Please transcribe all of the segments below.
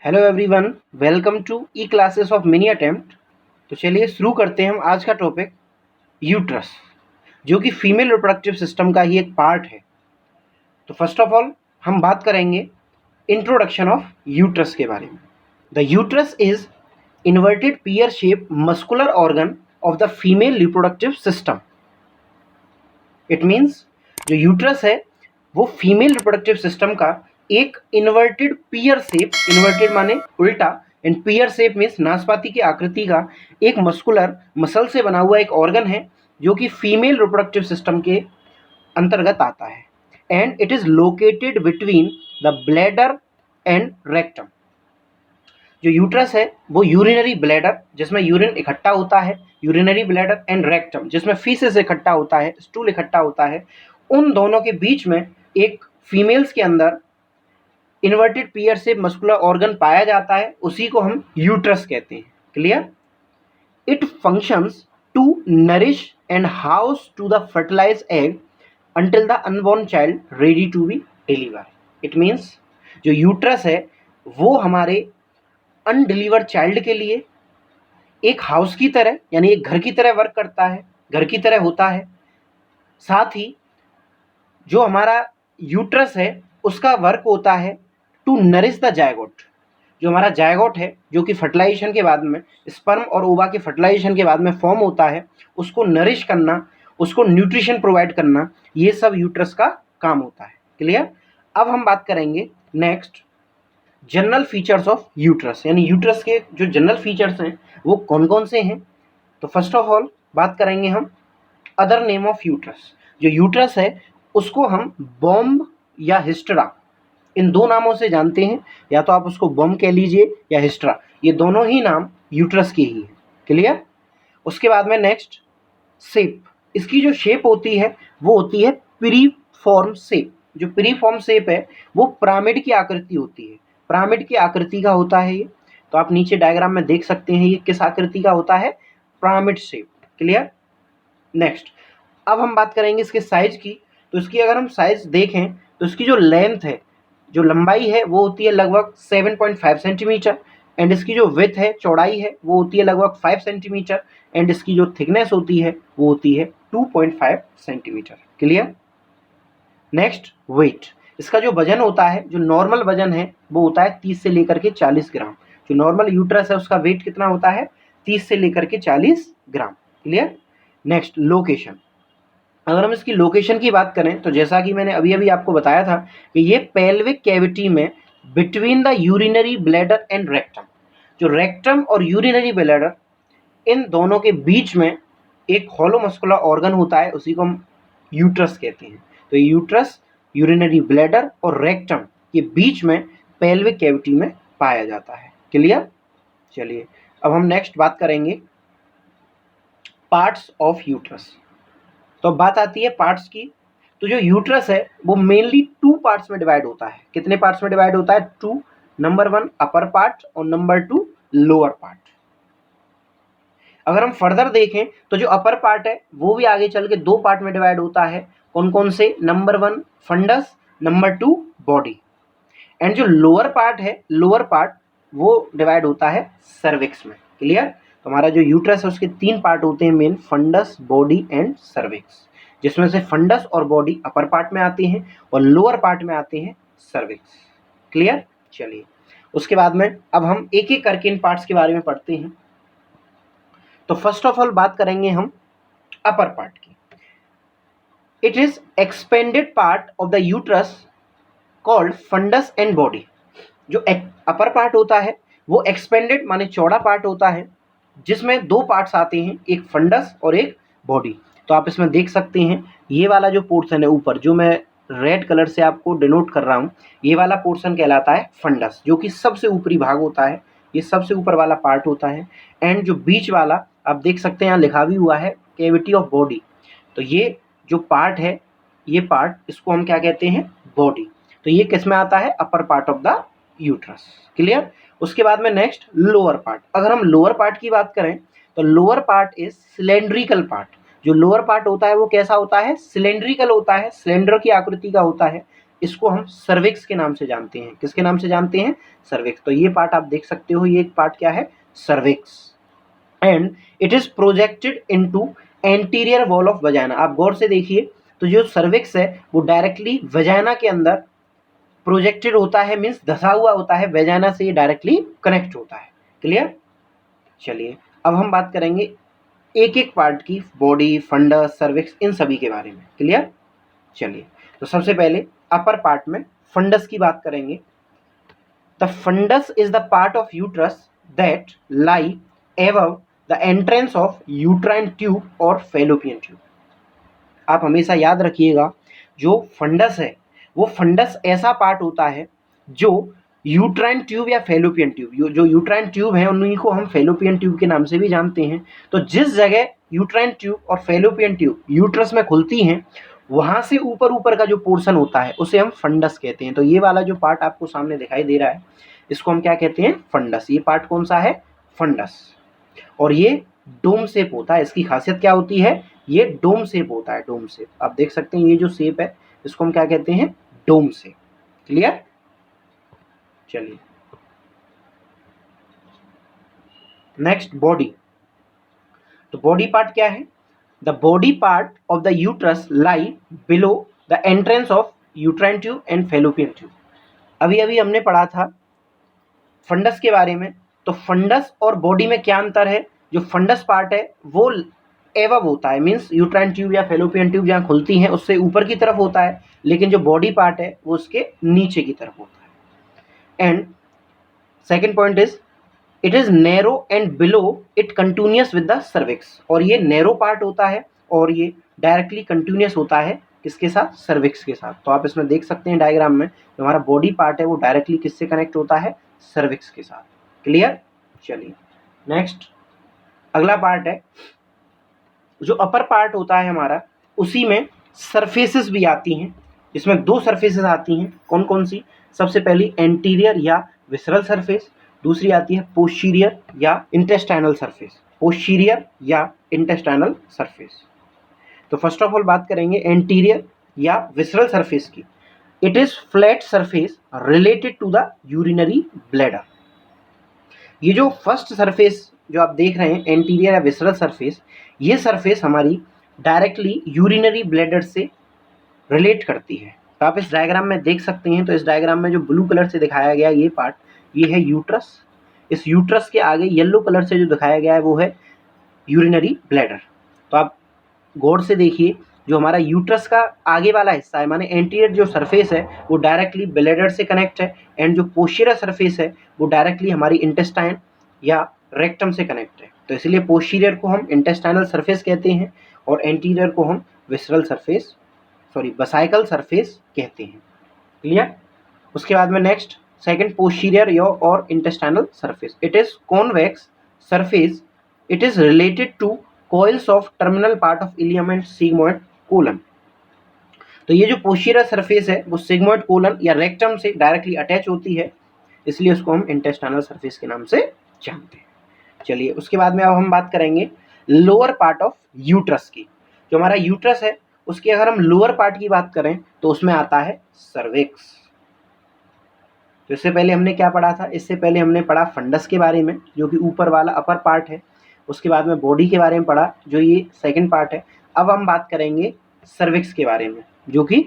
Hello everyone, welcome to E classes of mini attempt. तो चलिए शुरू करते हैं हम आज का टॉपिक यूट्रस, जो कि फीमेल रिप्रोडक्टिव सिस्टम का ही एक पार्ट है। तो फर्स्ट ऑफ ऑल हम बात करेंगे इंट्रोडक्शन ऑफ यूट्रस के बारे में। The uterus is inverted peer shape muscular organ of the female reproductive system. It means जो यूट्रस है वो फीमेल रिप्रोडक्टिव सिस्टम का एक इन्वर्टेड पियर शेप, इन्वर्टेड माने उल्टा, एंड पियर शेप मीन्स नाशपाती की आकृति का एक मस्कुलर मसल से बना हुआ एक ऑर्गन है जो कि फीमेल रिप्रोडक्टिव सिस्टम के अंतर्गत आता है। And it is located between the bladder and rectum. जो यूट्रस है वो यूरिनरी ब्लैडर जिसमें यूरिन इकट्ठा होता है, यूरिनरी ब्लैडर, एंड रेक्टम जिसमें फीसेस इकट्ठा होता है, स्टूल इकट्ठा होता है, उन दोनों के बीच में एक फीमेल्स के अंदर इन्वर्टेड पियर से मस्कुलर ऑर्गन पाया जाता है, उसी को हम यूट्रस कहते हैं। Clear? It functions to nourish and house to the fertilize egg until the unborn child ready to be deliver. It means जो यूट्रस है वो हमारे अनडिलीवर्ड चाइल्ड के लिए एक हाउस की तरह, यानी एक घर की तरह वर्क करता है, घर की तरह होता है। साथ ही जो हमारा यूट्रस है उसका वर्क होता है टू नरिश द जायगोट। जो हमारा जायगोट है जो कि फर्टिलाइजेशन के बाद में, स्पर्म और ओवा के फर्टिलाइजेशन के बाद में फॉर्म होता है, उसको नरिश करना, उसको न्यूट्रिशन प्रोवाइड करना, ये सब यूट्रस का काम होता है। क्लियर? अब हम बात करेंगे next general features of uterus, यानी यूट्रस के जो जनरल फीचर्स हैं वो कौन कौन से हैं। तो फर्स्ट ऑफ ऑल बात करेंगे हम अदर नेम ऑफ यूट्रस। जो यूट्रस है उसको हम बॉम्ब या हिस्ट्रा, इन दो नामों से जानते हैं। या तो आप उसको बॉम्ब कह लीजिए या हिस्ट्रा, ये दोनों ही नाम यूट्रस के ही हैं। क्लियर? उसके बाद में नेक्स्ट शेप। इसकी जो शेप होती है वो होती है पिरीफॉर्म शेप। जो पिरीफॉर्म शेप है वो पिरामिड की आकृति होती है, पिरामिड की आकृति का होता है ये। तो आप नीचे डायग्राम में देख सकते हैं ये किस आकृति का होता है, पिरामिड शेप। क्लियर? नेक्स्ट अब हम बात करेंगे इसके साइज की। तो इसकी अगर हम साइज देखें तो इसकी जो लेंथ है, जो लंबाई है वो होती है लगभग 7.5 सेंटीमीटर, एंड इसकी जो विड्थ है, चौड़ाई है, वो होती है लगभग 5 सेंटीमीटर, एंड इसकी जो थिकनेस होती है वो होती है 2.5 सेंटीमीटर। क्लियर? Next wait. इसका जो वजन होता है, जो नॉर्मल वजन है वो होता है 30 से लेकर के 40 ग्राम। जो नॉर्मल यूट्रस है उसका वेट कितना होता है, 30 से लेकर के 40 ग्राम। क्लियर? Next location. अगर हम इसकी लोकेशन की बात करें तो जैसा कि मैंने अभी अभी आपको बताया था कि ये पेल्विक कैविटी में between the urinary bladder and rectum, जो रेक्टम और यूरिनरी ब्लैडर, इन दोनों के बीच में एक हॉलो मस्कुलर ऑर्गन होता है, उसी को हम यूट्रस कहते हैं। तो यूट्रस यूरिनरी ब्लैडर और रेक्टम के बीच में पेल्विक कैविटी में पाया जाता है। क्लियर? चलिए अब हम नेक्स्ट बात करेंगे पार्ट्स ऑफ यूट्रस। तो बात आती है पार्ट्स की। तो जो यूट्रस है वो मेनली 2 पार्ट्स में डिवाइड होता है। कितने पार्ट्स में डिवाइड होता है? 2। नंबर 1 अपर पार्ट और नंबर 2 लोअर पार्ट। अगर हम फर्दर देखें तो जो अपर पार्ट है वो भी आगे चल के 2 पार्ट में डिवाइड होता है। कौन कौन से? Number 1 fundus, number 2 body. And जो लोअर पार्ट है, लोअर पार्ट वो डिवाइड होता है सर्विक्स में। क्लियर? तो हमारा जो यूट्रस है उसके 3 पार्ट होते हैं main, fundus, body and cervix, जिसमें से फंडस और बॉडी अपर पार्ट में आते हैं और लोअर पार्ट में आते हैं सर्विक्स। क्लियर? चलिए उसके बाद में अब हम एक एक करके इन पार्ट्स के बारे में पढ़ते हैं। तो फर्स्ट ऑफ ऑल बात करेंगे हम अपर पार्ट की। It is expanded part of the uterus called fundus and body. जो अपर पार्ट होता है वो एक्सपेंडेड माने चौड़ा पार्ट होता है, जिसमें 2 पार्ट्स आते हैं, एक फंडस और एक बॉडी। तो आप इसमें देख सकते हैं ये वाला जो पोर्शन है ऊपर, जो मैं रेड कलर से आपको डिनोट कर रहा हूँ, ये वाला पोर्शन कहलाता है फंडस, जो कि सबसे ऊपरी भाग होता है, ये सबसे ऊपर वाला पार्ट होता है। एंड जो बीच वाला आप देख सकते हैं यहाँ लिखा भी हुआ है कैविटी ऑफ बॉडी। तो ये जो पार्ट है, ये पार्ट, इसको हम क्या कहते हैं? बॉडी। तो ये किस में आता है? Upper part of the uterus. Clear? उसके बाद में नेक्स्ट लोअर पार्ट। अगर हम लोअर पार्ट की बात करें तो lower part is cylindrical part. जो लोअर पार्ट होता है वो कैसा होता है? सिलेंड्रिकल होता है, सिलेंडर की आकृति का होता है, इसको हम सर्विक्स के नाम से जानते हैं। किसके नाम से जानते हैं? सर्विक्स। तो ये पार्ट आप देख सकते हो, ये एक पार्ट क्या है? Cervix. And it is projected into anterior wall of vagina. आप गौर से देखिए तो जो सर्विक्स है वो डायरेक्टली वजाइना के अंदर प्रोजेक्टेड होता है, मीन्स धसा हुआ होता है, वजाइना से ये डायरेक्टली कनेक्ट होता है। क्लियर? चलिए अब हम बात करेंगे एक एक पार्ट की, बॉडी, फंडस, सर्विक्स, इन सभी के बारे में। क्लियर? चलिए तो सबसे पहले अपर पार्ट में फंडस की बात करेंगे। The fundus is the part of uterus that lie above the entrance of uterine tube और फेलोपियन ट्यूब। आप हमेशा याद रखिएगा, जो फंडस है वो फंडस ऐसा पार्ट होता है जो यूट्राइन ट्यूब या फेलोपियन ट्यूब, जो यूट्राइन ट्यूब है उन्हीं को हम फेलोपियन ट्यूब के नाम से भी जानते हैं। तो जिस जगह यूट्राइन ट्यूब और फेलोपियन ट्यूब यूट्रस में खुलती हैं, वहाँ से ऊपर ऊपर का जो पोर्शन होता है उसे हम फंडस कहते हैं। तो ये वाला जो पार्ट आपको सामने दिखाई दे रहा है, इसको हम क्या कहते हैं? फंडस। ये पार्ट कौन सा है? फंडस। और ये डोम शेप होता है। इसकी खासियत क्या होती है? ये डोम शेप होता है, डोम शेप। आप देख सकते हैं ये जो शेप है इसको हम क्या कहते हैं? Dome shape. क्लियर? चलिए नेक्स्ट, बॉडी। तो बॉडी पार्ट क्या है? The body part of the uterus lie below the entrance of uterine tube and fallopian tube. अभी अभी हमने पढ़ा था फंडस के बारे में। तो फंडस और बॉडी में क्या अंतर है? जो फंडस पार्ट है वो एवब होता है, मीन्स यूट्राइन ट्यूब या फेलोपियन ट्यूब जहाँ खुलती हैं उससे ऊपर की तरफ होता है, लेकिन जो बॉडी पार्ट है वो उसके नीचे की तरफ होता है। And second point is it is narrow and below it continuous with the cervix. और ये नैरो पार्ट होता है और ये डायरेक्टली कंटिन्यूअस होता है किसके साथ? सर्विक्स के साथ। तो आप इसमें देख सकते हैं डायग्राम में, जो हमारा बॉडी पार्ट है वो डायरेक्टली किससे कनेक्ट होता है? सर्विक्स के साथ। क्लियर? चलिए नेक्स्ट, अगला पार्ट है जो अपर पार्ट होता है हमारा, उसी में सरफेसेस भी आती हैं। इसमें दो सरफेसेस आती हैं। कौन कौन सी? सबसे पहली एंटीरियर या विसरल सरफेस, दूसरी आती है पोस्टीरियर या इंटेस्टाइनल सरफेस। पोस्टीरियर या इंटेस्टाइनल सरफेस। तो फर्स्ट ऑफ ऑल बात करेंगे एंटीरियर या विसरल सरफेस की। It is flat surface related to the urinary bladder. ये जो फर्स्ट सरफेस जो आप देख रहे हैं, एंटीरियर या विसरल सरफेस, ये सरफेस हमारी डायरेक्टली यूरिनरी ब्लैडर से रिलेट करती है। तो आप इस डायग्राम में देख सकते हैं। तो इस डायग्राम में जो ब्लू कलर से दिखाया गया ये पार्ट, ये है यूट्रस। इस यूट्रस के आगे येलो कलर से जो दिखाया गया है वो है यूरिनरी ब्लैडर। तो आप गौर से देखिए, जो हमारा यूट्रस का आगे वाला हिस्सा है, माने एंटीरियर जो सरफेस है वो डायरेक्टली ब्लैडर से कनेक्ट है, एंड जो पोस्टीरियर सरफेस है वो डायरेक्टली हमारी इंटेस्टाइन या रेक्टम से कनेक्ट है। तो इसलिए पोस्टीरियर को हम इंटेस्टाइनल सरफेस कहते हैं और एंटीरियर को हम विसरल सरफेस, बसाइकल सरफेस कहते हैं। क्लियर? उसके बाद में नेक्स्ट सेकंड, पोस्टीरियर और intestinal surface. It is convex surface. It is related to coils of terminal part of ileum and sigmoid colon. तो ये जो पोस्टीरियर सरफेस है वो सिग्मोइड कोलन या रेक्टम से डायरेक्टली अटैच होती है, इसलिए उसको हम इंटेस्टाइनल सरफेस के नाम से जानते हैं। चलिए उसके बाद में अब हम बात करेंगे लोअर पार्ट ऑफ यूट्रस की। जो हमारा यूट्रस है उसकी अगर हम लोअर पार्ट की बात करें तो उसमें आता है सर्विक्स। तो इससे पहले हमने क्या पढ़ा था? इससे पहले हमने पढ़ा फंडस के बारे में, जो कि ऊपर वाला अपर पार्ट है। उसके बाद में बॉडी के बारे में पढ़ा, जो ये सेकंड पार्ट है। अब हम बात करेंगे सर्विक्स के बारे में, जो कि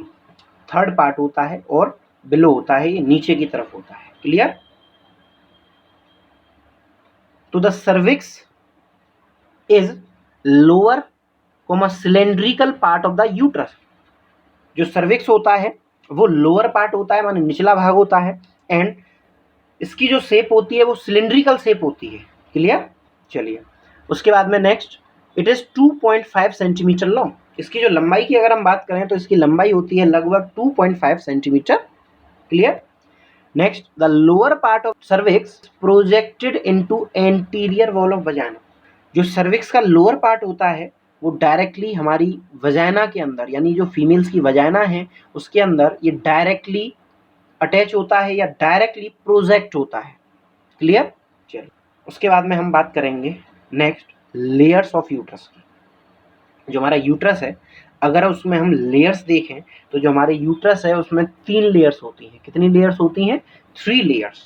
थर्ड पार्ट होता है और बिलो होता है, ये नीचे की तरफ होता है। क्लियर? तो the cervix is lower cylindrical part of the uterus. जो सर्विक्स होता है वो लोअर पार्ट होता है, माने निचला भाग होता है, एंड इसकी जो शेप होती है वो सिलेंड्रिकल शेप होती है। क्लियर? चलिए उसके बाद में next, it is 2.5 centimetre long. इसकी जो लंबाई की अगर हम बात करें तो इसकी लंबाई होती है लगभग 2.5 centimetre. Clear? Next, the lower part of cervix projected into anterior wall of vagina. जो सर्विक्स का लोअर पार्ट होता है वो डायरेक्टली हमारी वजाइना के अंदर, यानी जो फीमेल्स की वजाइना है उसके अंदर ये डायरेक्टली अटैच होता है या डायरेक्टली प्रोजेक्ट होता है। क्लियर? चलिए उसके बाद में हम बात करेंगे नेक्स्ट लेयर्स ऑफ यूट्रस की। जो हमारा यूट्रस है, अगर उसमें हम लेयर्स देखें तो जो हमारे यूट्रस है उसमें 3 लेयर्स होती हैं। कितनी लेयर्स होती हैं? 3 लेयर्स।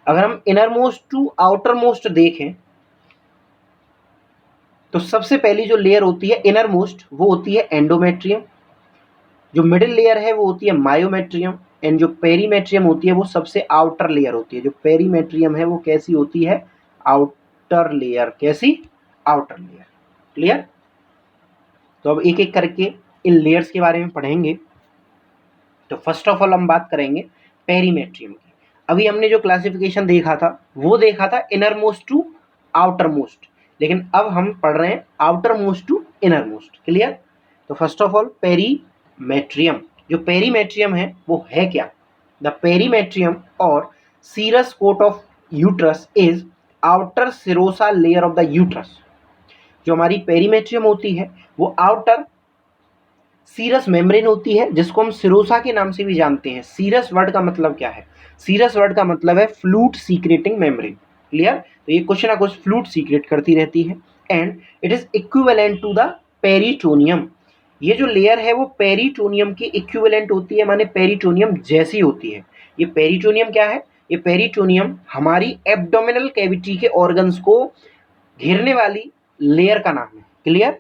अगर हम innermost to outermost देखें तो सबसे पहली जो लेयर होती है इनर मोस्ट वो होती है एंडोमेट्रियम, जो मिडिल लेयर है वो होती है मायोमेट्रियम, एंड जो पेरीमेट्रियम होती है वो सबसे आउटर लेयर होती है। जो पेरीमेट्रियम है वो कैसी होती है? Outer layer. कैसी? Outer layer. क्लियर? तो अब एक एक करके इन लेयर्स के बारे में पढ़ेंगे। तो फर्स्ट ऑफ ऑल हम बात करेंगे पेरीमेट्रियम की। अभी हमने जो क्लासिफिकेशन देखा था वो देखा था innermost to outermost, लेकिन अब हम पढ़ रहे हैं outermost to innermost. Clear? तो फर्स्ट ऑफ ऑल पेरीमेट्रियम। जो पेरीमेट्रियम है वो है क्या? द पेरीमेट्रियम और serous coat of uterus is outer serosa layer of the uterus. जो हमारी पेरीमेट्रियम होती है वो आउटर सीरस मेम्ब्रेन होती है, जिसको हम सिरोसा के नाम से भी जानते हैं। सीरस वर्ड का मतलब क्या है? सीरस वर्ड का मतलब है फ्लूइड सीक्रेटिंग मेम्ब्रेन। क्लियर? तो ये कुछ ना कुछ फ्लूइड सीक्रेट करती रहती है। And it is equivalent to the peritoneum. ये जो लेयर है वो पेरिटोनियम की इक्विवेलेंट होती है, माने पेरिटोनियम जैसी होती है। ये पेरिटोनियम क्या है? ये पेरिटोनियम हमारी एब्डोमिनल कैविटी के ऑर्गन्स को घेरने वाली लेयर का नाम है। Clear?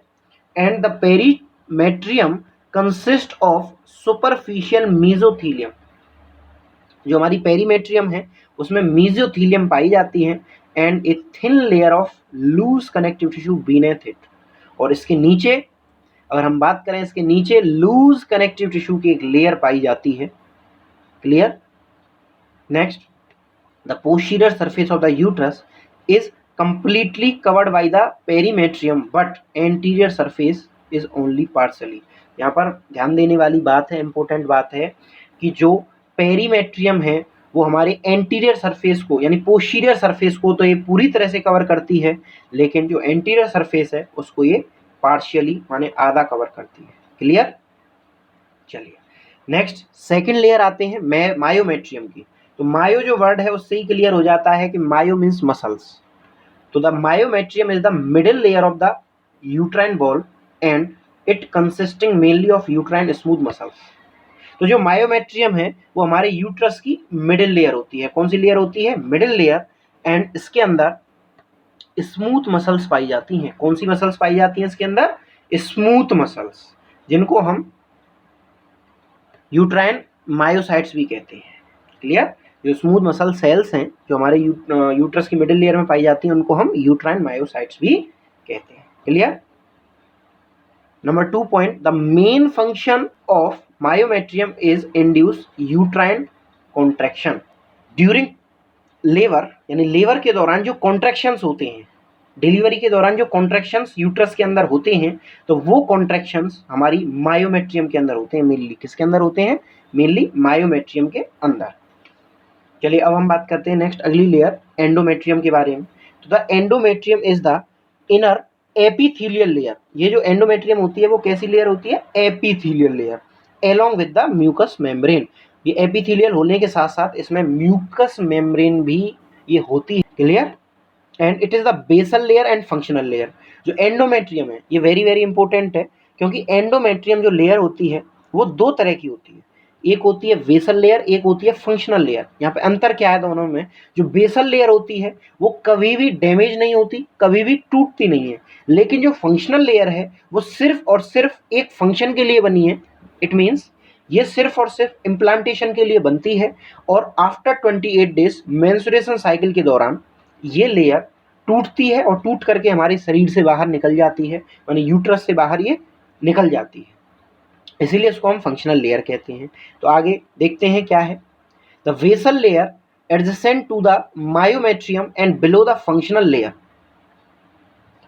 And the perimetrium consist of superficial mesothelium. जो हमारी पेरीमेट्रियम है उसमें मीजोथीलियम पाई जाती है and a thin layer of loose connective tissue beneath it. और इसके नीचे अगर हम बात करें, इसके नीचे लूज कनेक्टिव टिश्यू की एक लेयर पाई जाती है। Clear? Next, the posterior surface of the uterus is completely covered by the perimetrium but anterior surface is only partially। यहाँ पर ध्यान देने वाली बात है, इंपॉर्टेंट बात है कि जो पेरीमेट्रियम है वो हमारे एंटीरियर सरफेस को यानी पोस्टीरियर सरफेस को तो ये पूरी तरह से कवर करती है, लेकिन जो एंटीरियर सरफेस है उसको ये पार्शियली माने आधा कवर करती है। क्लियर? चलिए नेक्स्ट सेकंड लेयर आते हैं मायोमेट्रियम की। तो मायो जो वर्ड है उससे ही क्लियर हो जाता है कि मायो मीन्स मसल्स। तो the myometrium is the middle layer of the uterine wall and it consisting mainly of uterine smooth muscles। तो जो मायोमेट्रियम है वो हमारे यूट्रस की मिडिल लेयर होती है। कौन सी लेयर होती है? Middle layer. एंड इसके अंदर स्मूथ मसल्स पाई जाती हैं। कौन सी मसल्स पाई जाती हैं इसके अंदर? स्मूथ मसल्स, जिनको हम यूट्राइन मायोसाइट्स भी कहते हैं। क्लियर? जो स्मूथ मसल सेल्स हैं जो हमारे यूट्रस की मिडिल लेयर में पाई जाती हैं उनको हम यूट्राइन मायोसाइट्स भी कहते हैं। Clear? Number 2 point, the main function of myometrium is induce uterine contraction during labour. यानी लेबर के दौरान जो कॉन्ट्रैक्शंस होते हैं, डिलीवरी के दौरान जो कॉन्ट्रैक्शंस यूट्रस के अंदर होते हैं, तो वो कॉन्ट्रैक्शंस हमारी मायोमेट्रियम के अंदर होते हैं। मेनली किसके अंदर होते हैं? मेनली मायोमेट्रियम के अंदर। चलिए अब हम बात करते हैं नेक्स्ट अगली लेयर एंडोमेट्रियम के बारे में। तो the endometrium is the inner epithelial layer. ये जो एंडोमेट्रियम होती है वो कैसी लेयर होती है? Epithelial layer along with the mucus membrane. ये एपिथेलियल होने के साथ साथ इसमें म्यूकस मेम्ब्रेन भी ये होती है। Clear? And it is the basal layer and functional layer. जो एंडोमेट्रियम है ये वेरी वेरी इंपॉर्टेंट है, क्योंकि एंडोमेट्रियम जो लेयर होती है वो दो तरह की होती है। एक होती है बेसल लेयर, एक होती है फंक्शनल लेयर। यहाँ पे अंतर क्या है दोनों में? जो बेसल लेयर होती है वो कभी भी डैमेज नहीं होती, कभी भी टूटती नहीं है, लेकिन जो फंक्शनल लेयर है वो सिर्फ और सिर्फ एक फंक्शन के लिए बनी है। इट मीन्स ये सिर्फ और सिर्फ इम्प्लांटेशन के लिए बनती है, और आफ्टर 28 डेज मेंस्ट्रुएशन साइकिल के दौरान ये लेयर टूटती है और टूट करके हमारे शरीर से बाहर निकल जाती है, यानी यूट्रस से बाहर ये निकल जाती है, इसीलिए इसको हम फंक्शनल लेयर कहते हैं। तो आगे देखते हैं क्या है। The basal layer adjacent to the myometrium and below the functional layer.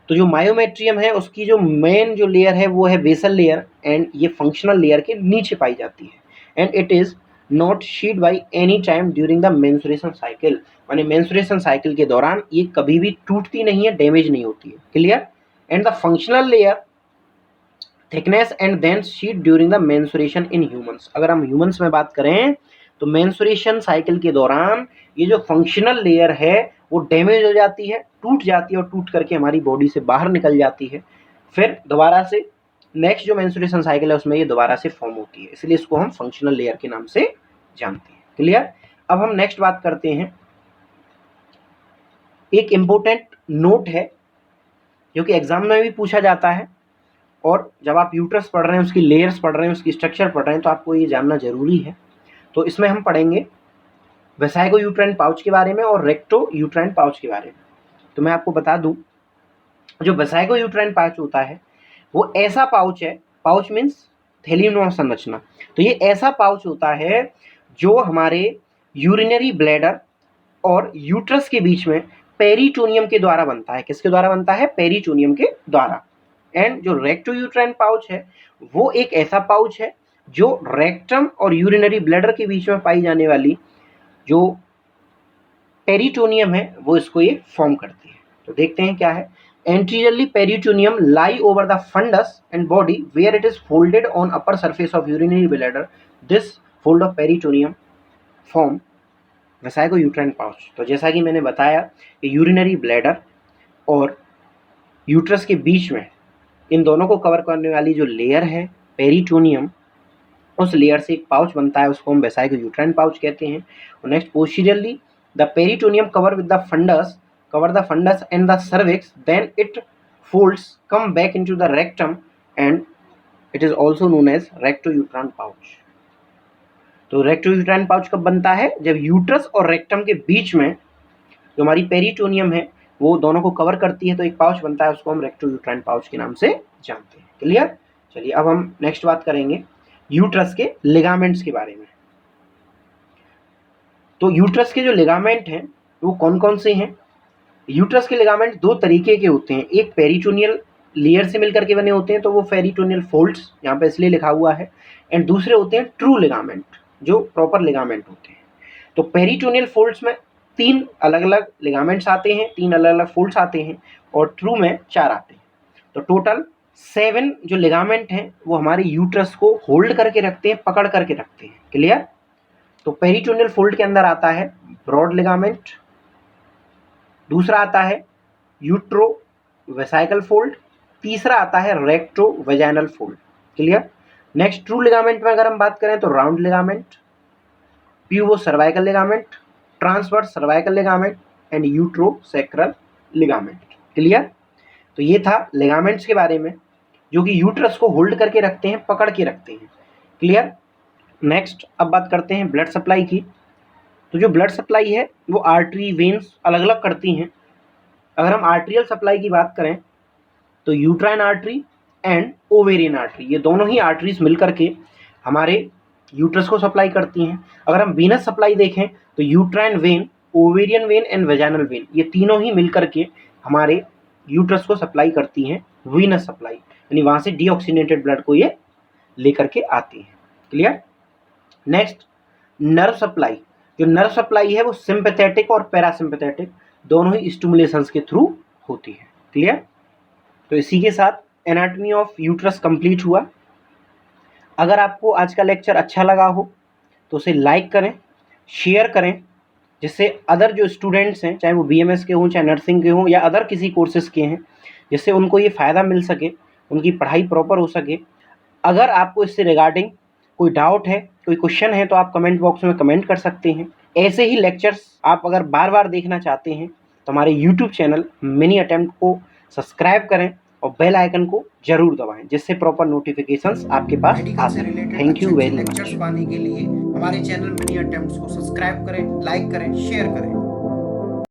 तो जो मायोमेट्रियम है उसकी जो मेन जो लेयर है वो है वेसल लेयर, एंड ये फंक्शनल लेयर के नीचे पाई जाती है। And it is not शीड by any time during the menstruation cycle. माने मेंस्ट्रुएशन साइकिल के दौरान ये कभी भी टूटती नहीं है, डैमेज नहीं होती है। Clear? And the functional layer thickness and then shed during the menstruation in humans. अगर हम ह्यूमंस में बात करें तो मेंस्ट्रुएशन साइकिल के दौरान ये जो फंक्शनल लेयर है वो डैमेज हो जाती है, टूट जाती है, और टूट करके हमारी बॉडी से बाहर निकल जाती है। फिर दोबारा से नेक्स्ट जो मेंस्ट्रुएशन साइकिल है उसमें ये दोबारा से फॉर्म होती है, इसलिए इसको हम फंक्शनल लेयर के नाम से जानते हैं। क्लियर। अब हम नेक्स्ट बात करते हैं, एक इम्पोर्टेंट नोट है जो कि एग्जाम में भी पूछा जाता है, और जब आप यूट्रस पढ़ रहे हैं, उसकी लेयर्स पढ़ रहे हैं, उसकी स्ट्रक्चर पढ़ रहे हैं, तो आपको ये जानना जरूरी है। तो इसमें हम पढ़ेंगे वेसाइगो यूट्राइन पाउच के बारे में और रेक्टो यूट्राइन पाउच के बारे में। तो मैं आपको बता दूं, जो वेसाइगो यूट्राइन पाउच होता है वो ऐसा पाउच है, पाउच मीन्स थैलीनुमा संरचना, तो ये ऐसा पाउच होता है जो हमारे यूरिनरी ब्लैडर और यूट्रस के बीच में पेरिटोनियम के द्वारा बनता है। किसके द्वारा बनता है? पेरिटोनियम के द्वारा। एंड जो रेक्टो यूट्राइन पाउच है वो एक ऐसा पाउच है जो रेक्टम और यूरिनरी ब्लैडर के बीच में पाई जाने वाली जो पेरिटोनियम है वो इसको ये फॉर्म करती है। तो देखते हैं क्या है। Anteriorly peritoneum lie over the fundus and body where it is folded on upper surface of urinary bladder. This fold of peritoneum form vesico uterine pouch. तो जैसा कि मैंने बताया कि यूरिनरी ब्लैडर और यूट्रस के बीच में इन दोनों को कवर करने वाली जो लेयर है पेरिटोनियम, उस लेयर से एक पाउच बनता है, उसको हम वेसाइगो यूट्राइन पाउच कहते हैं। और next, posteriorly the peritoneum cover with the fundus cover the fundus and the cervix, then it folds come back into the rectum and it is also known as rectouterine pouch। तो rectouterine pouch कब बनता है? जब uterus और rectum के बीच में जो हमारी पेरिटोनियम है वो दोनों को कवर करती है, तो एक पाउच बनता है, उसको हम रेक्टोयूट्राइन पाउच के नाम से जानते हैं। क्लियर। चलिए अब हम नेक्स्ट बात करेंगे यूट्रस के लिगामेंट्स के बारे में। तो यूट्रस के जो लिगामेंट हैं वो कौन कौन से हैं? यूट्रस के लिगामेंट दो तरीके के होते हैं, एक पेरिटोनियल लेयर से मिलकर के बने होते हैं, तो वो पेरिटोनियल फोल्ड्स यहाँ पे इसलिए लिखा हुआ है, एंड दूसरे होते हैं ट्रू लिगामेंट जो प्रॉपर लिगामेंट होते हैं। तो पेरिटोनियल फोल्ड्स में 3 अलग अलग लिगामेंट्स आते हैं, 3 अलग अलग फोल्ड्स आते हैं, और ट्रू में 4 आते हैं। तो टोटल 7 जो लिगामेंट हैं वो हमारे यूट्रस को होल्ड करके रखते हैं, पकड़ करके रखते हैं। क्लियर। तो पेरिटोनियल फोल्ड के अंदर आता है ब्रॉड लिगामेंट, दूसरा आता है यूट्रो वेसाइकल फोल्ड, तीसरा आता है recto vaginal fold. Clear. Next, true ligament में अगर हम बात करें तो round ligament, pubo cervical ligament, transverse cervical ligament and utero sacral ligament. Clear. तो ये था लिगामेंट्स के बारे में जो कि यूट्रस को होल्ड करके रखते हैं, पकड़ के रखते हैं। क्लियर। नेक्स्ट अब बात करते हैं ब्लड सप्लाई की। तो जो ब्लड सप्लाई है वो आर्टरी वेन्स अलग अलग करती हैं। अगर हम आर्टेरियल सप्लाई की बात करें तो uterine artery and ovarian artery, ये दोनों ही आर्टरीज मिलकर के हमारे यूट्रस को सप्लाई करती हैं। अगर हम वीनस सप्लाई देखें तो uterine when, ovarian when and vaginal when, ये तीनों ही मिलकर के हमारे यूट्रस को सप्लाई करती हैं वीनस सप्लाई, यानी वहाँ से डीऑक्सीनेटेड ब्लड को ये लेकर के आती हैं। क्लियर। Next, nerve supply. जो नर्व सप्लाई है वो सिंपैथेटिक और पैरासिम्पैथेटिक दोनों ही स्टिमुलेशंस के थ्रू होती है। क्लियर। तो इसी के साथ एनाटॉमी ऑफ यूट्रस कंप्लीट हुआ। अगर आपको आज का लेक्चर अच्छा लगा हो तो उसे लाइक करें, शेयर करें, जिससे अदर जो स्टूडेंट्स हैं, चाहे वो बीएमएस के हों, चाहे नर्सिंग के हों या अदर किसी कोर्सेज़ के हैं, जिससे उनको ये फ़ायदा मिल सके, उनकी पढ़ाई प्रॉपर हो सके। अगर आपको इससे रिगार्डिंग कोई डाउट है, कोई क्वेश्चन है, तो आप कमेंट बॉक्स में कमेंट कर सकते हैं। ऐसे ही लेक्चर्स आप अगर बार बार देखना चाहते हैं तो हमारे यूट्यूब चैनल मिनी अटेम्प्ट को सब्सक्राइब करें और बेल आइकन को जरूर दबाएं, जिससे प्रॉपर नोटिफिकेशंस आपके पास आ सकें। Thank you very much. Lectures पाने के लिए हमारे चैनल मिनी अटेम्प्ट्स को सब्सक्राइब करें, लाइक करें, शेयर करें।